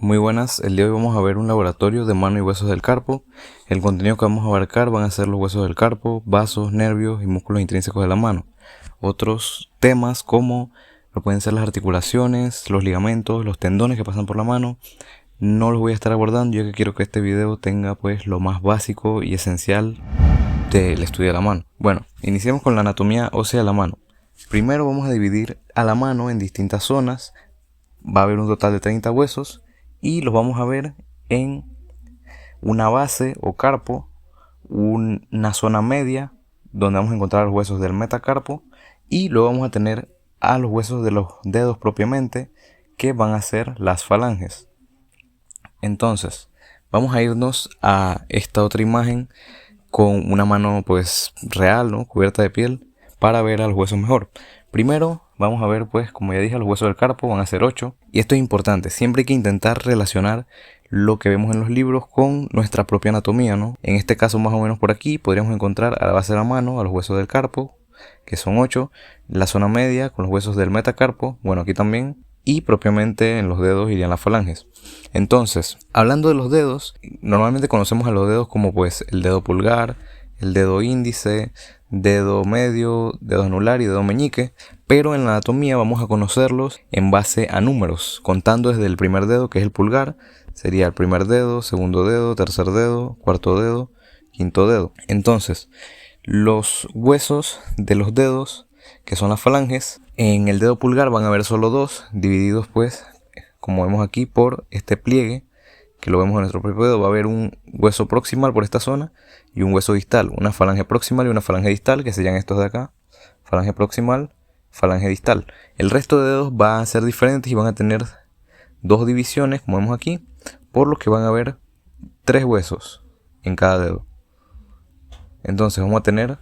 Muy buenas, el día de hoy vamos a ver un laboratorio de mano y huesos del carpo. El contenido que vamos a abarcar van a ser los huesos del carpo, vasos, nervios y músculos intrínsecos de la mano. Otros temas como lo pueden ser las articulaciones, los ligamentos, los tendones que pasan por la mano. No los voy a estar abordando, ya que quiero que este video tenga pues lo más básico y esencial del estudio de la mano. Bueno, iniciemos con la anatomía ósea de la mano. Primero vamos a dividir a la mano en distintas zonas. Va a haber un total de 30 huesos y los vamos a ver en una base o carpo, una zona media donde vamos a encontrar los huesos del metacarpo, y luego vamos a tener a los huesos de los dedos propiamente, que van a ser las falanges. Entonces vamos a irnos a esta otra imagen con una mano pues real, ¿no? Cubierta de piel, para ver a los huesos mejor. Primero vamos a ver, pues como ya dije, los huesos del carpo van a ser 8. Y esto es importante, siempre hay que intentar relacionar lo que vemos en los libros con nuestra propia anatomía, ¿no? En este caso, más o menos por aquí, podríamos encontrar a la base de la mano a los huesos del carpo, que son 8. La zona media con los huesos del metacarpo, bueno, aquí también. Y propiamente en los dedos irían las falanges. Entonces, hablando de los dedos, normalmente conocemos a los dedos como pues el dedo pulgar, el dedo índice, dedo medio, dedo anular y dedo meñique, pero en la anatomía vamos a conocerlos en base a números, contando desde el primer dedo, que es el pulgar, sería el primer dedo, segundo dedo, tercer dedo, cuarto dedo, quinto dedo. Entonces, los huesos de los dedos, que son las falanges, en el dedo pulgar van a haber solo 2, divididos pues, como vemos aquí, por este pliegue, que lo vemos en nuestro propio dedo. Va a haber un hueso proximal por esta zona y un hueso distal, una falange proximal y una falange distal, que serían estos de acá, falange proximal, falange distal. El resto de dedos van a ser diferentes y van a tener 2 divisiones, como vemos aquí, por lo que van a haber 3 huesos en cada dedo. Entonces vamos a tener,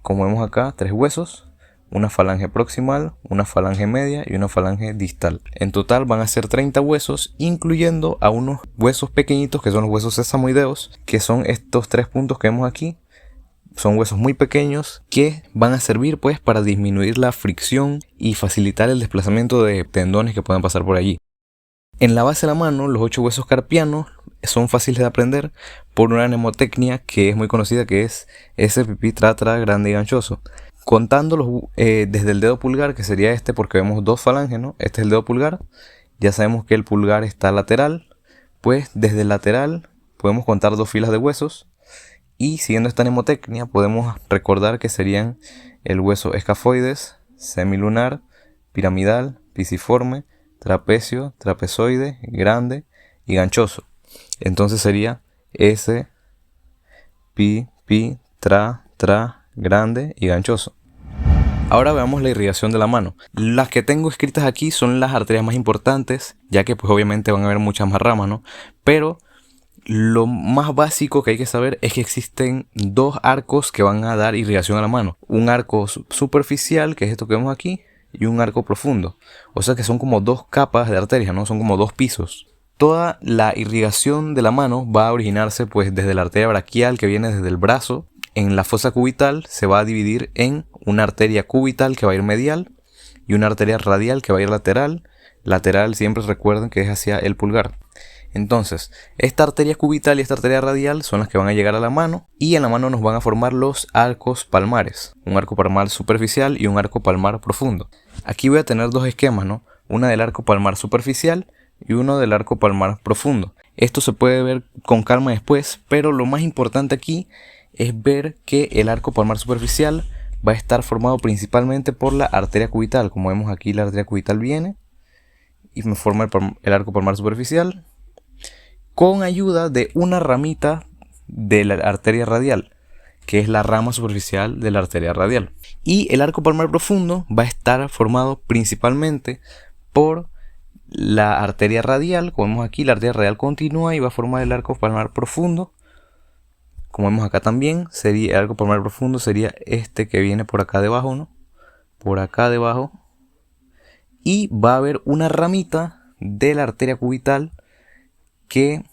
como vemos acá, 3 huesos, una falange proximal, una falange media y una falange distal. En total van a ser 30 huesos, incluyendo a unos huesos pequeñitos que son los huesos sesamoideos, que son estos 3 puntos que vemos aquí. Son huesos muy pequeños que van a servir pues para disminuir la fricción y facilitar el desplazamiento de tendones que puedan pasar por allí. En la base de la mano, los 8 huesos carpianos son fáciles de aprender por una mnemotecnia que es muy conocida, que es S, pipí, tra, tra, grande y ganchoso. Contándolos desde el dedo pulgar, que sería este porque vemos 2 falanges, ¿no? Este es el dedo pulgar. Ya sabemos que el pulgar está lateral, pues desde el lateral podemos contar 2 filas de huesos. Y siguiendo esta mnemotecnia podemos recordar que serían el hueso escafoides, semilunar, piramidal, pisiforme, trapecio, trapezoide, grande y ganchoso. Entonces sería S, pi, pi, tra, tra, grande y ganchoso. Ahora veamos la irrigación de la mano. Las que tengo escritas aquí son las arterias más importantes, ya que pues obviamente van a haber muchas más ramas, ¿no? Pero lo más básico que hay que saber es que existen 2 arcos que van a dar irrigación a la mano. Un arco superficial, que es esto que vemos aquí, y un arco profundo. O sea que son como 2 capas de arterias, ¿no? Son como 2 pisos. Toda la irrigación de la mano va a originarse pues desde la arteria braquial, que viene desde el brazo. En la fosa cubital se va a dividir en una arteria cubital que va a ir medial y una arteria radial que va a ir lateral. Lateral siempre recuerden que es hacia el pulgar. Entonces, esta arteria cubital y esta arteria radial son las que van a llegar a la mano, y en la mano nos van a formar los arcos palmares, un arco palmar superficial y un arco palmar profundo. Aquí voy a tener 2 esquemas, ¿no? Una del arco palmar superficial y uno del arco palmar profundo. Esto se puede ver con calma después, pero lo más importante aquí es ver que el arco palmar superficial va a estar formado principalmente por la arteria cubital. Como vemos aquí, la arteria cubital viene y me forma el arco palmar superficial, con ayuda de una ramita de la arteria radial, que es la rama superficial de la arteria radial. Y el arco palmar profundo va a estar formado principalmente por la arteria radial. Como vemos aquí, la arteria radial continúa y va a formar el arco palmar profundo. Como vemos acá también, sería el arco palmar profundo sería este que viene por acá debajo, ¿no? Por acá debajo. Y va a haber una ramita de la arteria cubital que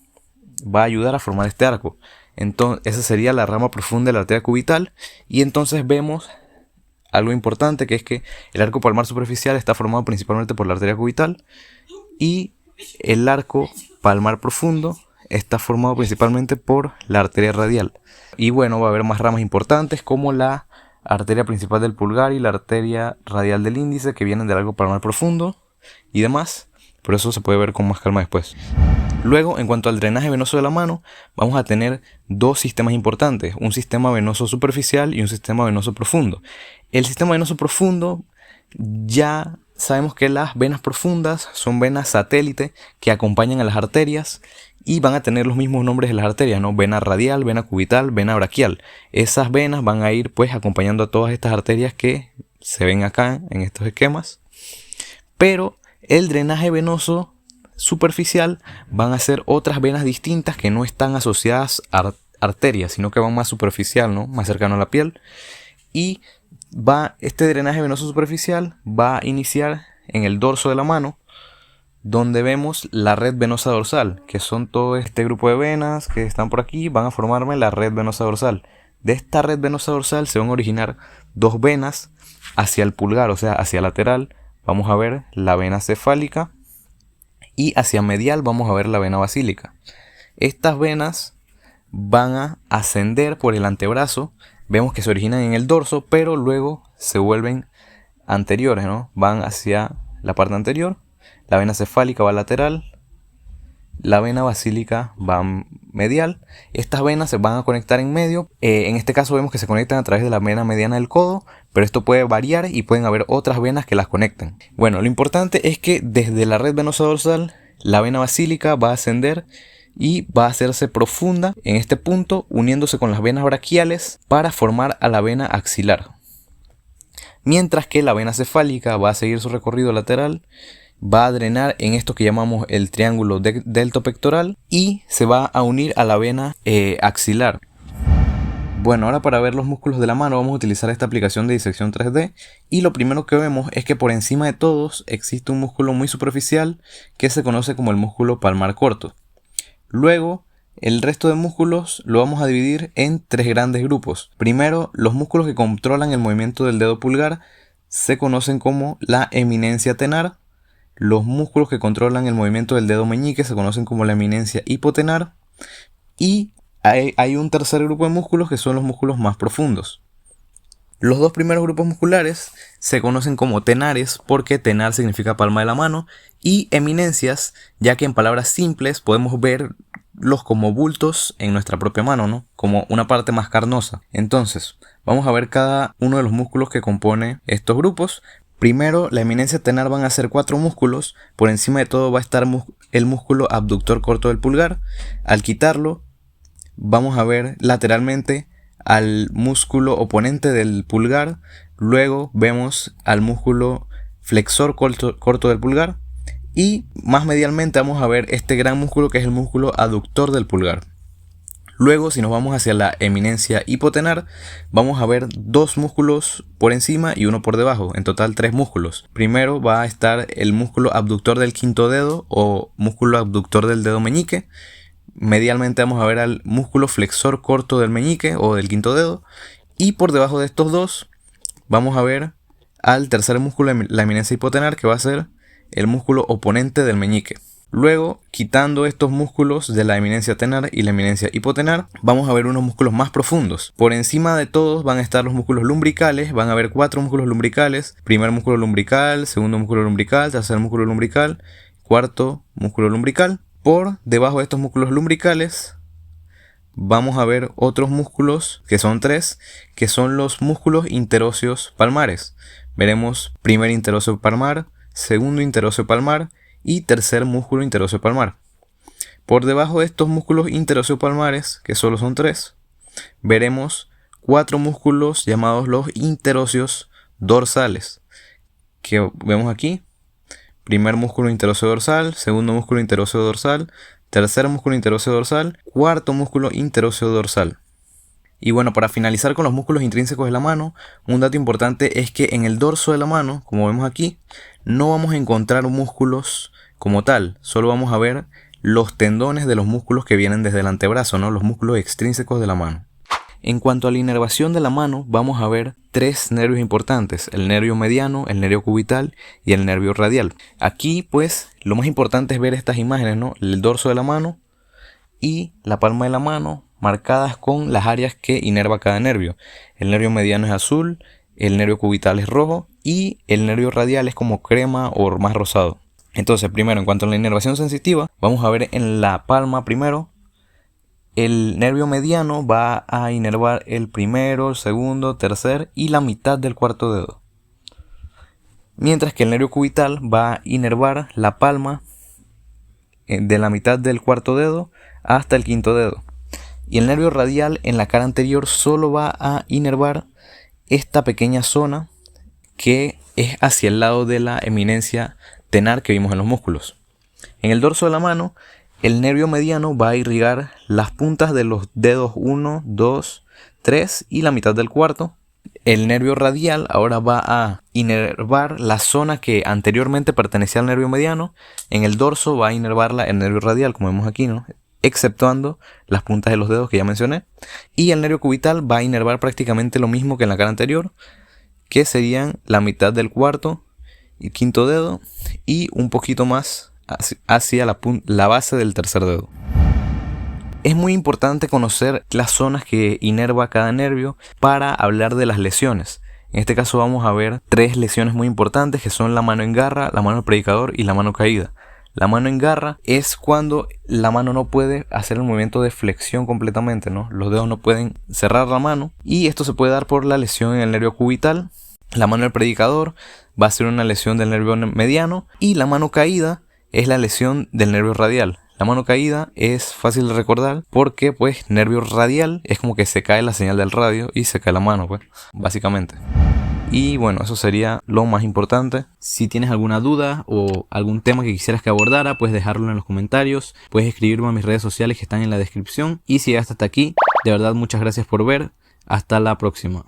va a ayudar a formar este arco. Entonces esa sería la rama profunda de la arteria cubital. Y entonces vemos algo importante, que es que el arco palmar superficial está formado principalmente por la arteria cubital, y el arco palmar profundo está formado principalmente por la arteria radial. Y bueno, va a haber más ramas importantes como la arteria principal del pulgar y la arteria radial del índice, que vienen del arco palmar profundo y demás, pero eso se puede ver con más calma después. Luego, en cuanto al drenaje venoso de la mano, vamos a tener dos sistemas importantes, un sistema venoso superficial y un sistema venoso profundo. El sistema venoso profundo, ya sabemos que las venas profundas son venas satélite que acompañan a las arterias y van a tener los mismos nombres de las arterias, ¿no? Vena radial, vena cubital, vena braquial. Esas venas van a ir pues acompañando a todas estas arterias que se ven acá en estos esquemas. Pero el drenaje venoso superficial van a ser otras venas distintas que no están asociadas a arterias, sino que van más superficial, ¿no? Más cercano a la piel. Y este drenaje venoso superficial va a iniciar en el dorso de la mano, donde vemos la red venosa dorsal, que son todo este grupo de venas que están por aquí, van a formarme la red venosa dorsal. De esta red venosa dorsal se van a originar dos venas hacia el pulgar, o sea, hacia lateral. Vamos a ver la vena cefálica y hacia medial vamos a ver la vena basílica. Estas venas van a ascender por el antebrazo. Vemos que se originan en el dorso, pero luego se vuelven anteriores, ¿no? Van hacia la parte anterior. La vena cefálica va lateral. La vena basílica va medial. Estas venas se van a conectar en medio. En este caso vemos que se conectan a través de la vena mediana del codo, pero esto puede variar y pueden haber otras venas que las conecten. Bueno, lo importante es que desde la red venosa dorsal, la vena basílica va a ascender y va a hacerse profunda en este punto, uniéndose con las venas braquiales para formar a la vena axilar. Mientras que la vena cefálica va a seguir su recorrido lateral, va a drenar en esto que llamamos el triángulo deltopectoral y se va a unir a la vena axilar. Bueno, ahora para ver los músculos de la mano vamos a utilizar esta aplicación de disección 3D y lo primero que vemos es que por encima de todos existe un músculo muy superficial que se conoce como el músculo palmar corto. Luego, el resto de músculos lo vamos a dividir en tres grandes grupos. Primero, los músculos que controlan el movimiento del dedo pulgar se conocen como la eminencia tenar. Los músculos que controlan el movimiento del dedo meñique se conocen como la eminencia hipotenar. Y hay un tercer grupo de músculos que son los músculos más profundos. Los dos primeros grupos musculares se conocen como tenares porque tenar significa palma de la mano y eminencias, ya que en palabras simples podemos verlos como bultos en nuestra propia mano, ¿no? Como una parte más carnosa. Entonces, vamos a ver cada uno de los músculos que compone estos grupos. Primero, la eminencia tenar van a ser 4 músculos. Por encima de todo va a estar el músculo abductor corto del pulgar. Al quitarlo, vamos a ver lateralmente al músculo oponente del pulgar. Luego vemos al músculo flexor corto del pulgar. Y más medialmente vamos a ver este gran músculo que es el músculo aductor del pulgar. Luego, si nos vamos hacia la eminencia hipotenar, vamos a ver 2 músculos por encima y 1 por debajo, en total 3 músculos. Primero va a estar el músculo abductor del quinto dedo o músculo abductor del dedo meñique. Medialmente vamos a ver al músculo flexor corto del meñique o del quinto dedo. Y por debajo de estos dos vamos a ver al tercer músculo de la eminencia hipotenar, que va a ser el músculo oponente del meñique. Luego, quitando estos músculos de la eminencia tenar y la eminencia hipotenar, vamos a ver unos músculos más profundos. Por encima de todos van a estar los músculos lumbricales. Van a haber 4 músculos lumbricales. Primer músculo lumbrical, segundo músculo lumbrical, tercer músculo lumbrical, cuarto músculo lumbrical. Por debajo de estos músculos lumbricales vamos a ver otros músculos, que son 3, que son los músculos interóseos palmares. Veremos primer interóseo palmar, segundo interóseo palmar y tercer músculo interóseo palmar. Por debajo de estos músculos interóseo palmares, que solo son 3, veremos 4 músculos llamados los interóseos dorsales, que vemos aquí. Primer músculo interóseo dorsal, segundo músculo interóseo dorsal, tercer músculo interóseo dorsal, cuarto músculo interóseo dorsal. Y bueno, para finalizar con los músculos intrínsecos de la mano, un dato importante es que en el dorso de la mano, como vemos aquí, no vamos a encontrar músculos como tal, solo vamos a ver los tendones de los músculos que vienen desde el antebrazo, ¿no? Los músculos extrínsecos de la mano. En cuanto a la inervación de la mano, vamos a ver 3 nervios importantes: el nervio mediano, el nervio cubital y el nervio radial. Aquí pues lo más importante es ver estas imágenes, ¿no? El dorso de la mano y la palma de la mano marcadas con las áreas que inerva cada nervio. El nervio mediano es azul, el nervio cubital es rojo y el nervio radial es como crema o más rosado. Entonces, primero, en cuanto a la inervación sensitiva, vamos a ver en la palma primero. El nervio mediano va a inervar el primero, el segundo, tercer y la mitad del cuarto dedo. Mientras que el nervio cubital va a inervar la palma de la mitad del cuarto dedo hasta el quinto dedo. Y el nervio radial en la cara anterior solo va a inervar esta pequeña zona que es hacia el lado de la eminencia tenar que vimos en los músculos. En el dorso de la mano, el nervio mediano va a irrigar las puntas de los dedos 1, 2, 3 y la mitad del cuarto. El nervio radial ahora va a inervar la zona que anteriormente pertenecía al nervio mediano. En el dorso va a inervarla el nervio radial, como vemos aquí, ¿no? Exceptuando las puntas de los dedos que ya mencioné. Y el nervio cubital va a inervar prácticamente lo mismo que en la cara anterior, que serían la mitad del cuarto y quinto dedo y un poquito más hacia la base del tercer dedo. Es muy importante conocer las zonas que inerva cada nervio para hablar de las lesiones. En este caso vamos a ver 3 lesiones muy importantes, que son la mano en garra, la mano predicador y la mano caída. La mano en garra es cuando la mano no puede hacer el movimiento de flexión completamente, ¿no? Los dedos no pueden cerrar la mano y esto se puede dar por la lesión en el nervio cubital. La mano del predicador va a ser una lesión del nervio mediano y la mano caída es la lesión del nervio radial. La mano caída es fácil de recordar porque pues nervio radial es como que se cae la señal del radio y se cae la mano, pues, básicamente. Y bueno, eso sería lo más importante. Si tienes alguna duda o algún tema que quisieras que abordara, puedes dejarlo en los comentarios. Puedes escribirme a mis redes sociales que están en la descripción. Y si llegaste hasta aquí, de verdad muchas gracias por ver. Hasta la próxima.